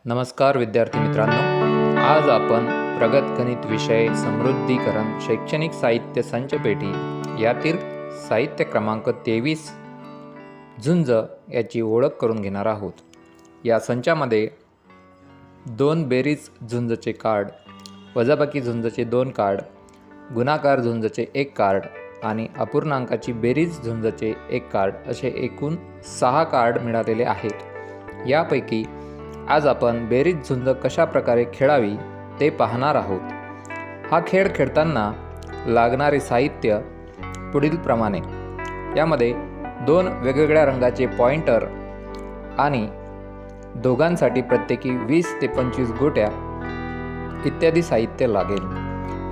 नमस्कार विद्यार्थी मित्रांनो, आज आपण प्रगत गणित विषय समृद्धीकरण शैक्षणिक साहित्य संचपेटी यातील साहित्य क्रमांक 23 झुंज याची ओळख करून घेणार आहोत। या संचामध्ये 2 बेरीज झुंजचे कार्ड, वजाबाकी झुंजचे 2 कार्ड, गुणाकार झुंजचे 1 कार्ड आणि अपूर्णांकाची बेरीज झुंजचे 1 कार्ड असे एकूण 6 कार्ड मिळालेले आहेत। यापैकी आज आपण बेरीज झुंज कशा प्रकारे खेळावी ते पाहणार आहोत। हा खेळ खेळताना लागणारे साहित्य पुढील प्रमाणे, यामध्ये 2 वेगवेगळ्या रंगाचे पॉइंटर आणि दोघांसाठी प्रत्येकी 20 ते 25 गोट्या इत्यादी साहित्य लागेल।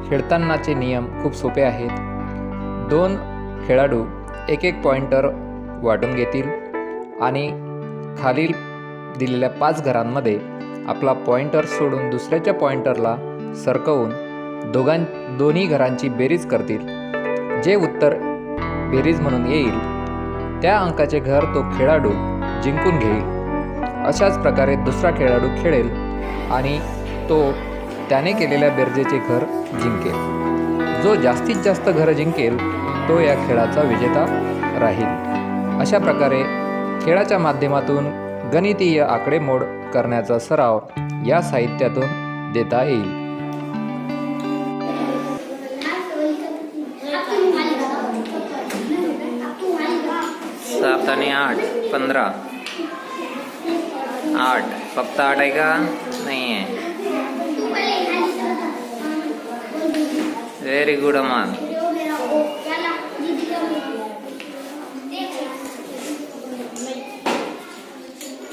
खेळतानाचे नियम खूप सोपे आहेत। 2 खेळाडू एक पॉइंटर वाटून घेतील आणि खालील दिलेल्या 5 घरांमध्ये आपला पॉइंटर सोडून दुसऱ्याच्या पॉइंटरला सरकवून दोन्ही घरांची बेरीज करतील। जे उत्तर बेरीज म्हणून येईल त्या अंकाचे घर तो खेळाडू जिंकून घेईल। अशाच प्रकारे दुसरा खेळाडू खेळेल आणि तो त्याने केलेल्या बेरजेचे घर जिंकेल। जो जास्तीत जास्त घरं जिंकेल तो या खेळाचा विजेता राहील। अशा प्रकारे खेळाच्या माध्यमातून गणितीय आकडेमोड करण्याचा सराव या साहित्यातून देता येईल। 7 आणि 8 15। 8 फक्त 8 आहे का? नाही आहे। व्हेरी गुड अमान।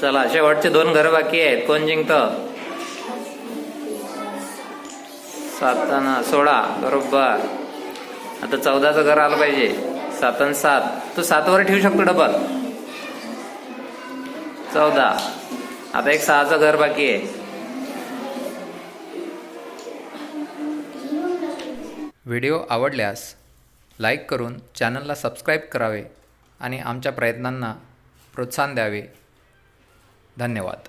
चला, शेवटचे 2 घर बाकी आहेत। कोण जिंकतं? 7 आणि 16 बरोबर। आता 14चं घर आलं पाहिजे। 7 आणि 7 तू 7 वर ठेवू शकतो डबल। 14। आता एक 6चं घर बाकी आहे। व्हिडिओ आवडल्यास लाईक करून चॅनलला सबस्क्राईब करावे आणि आमच्या प्रयत्नांना प्रोत्साहन द्यावे। धन्यवाद।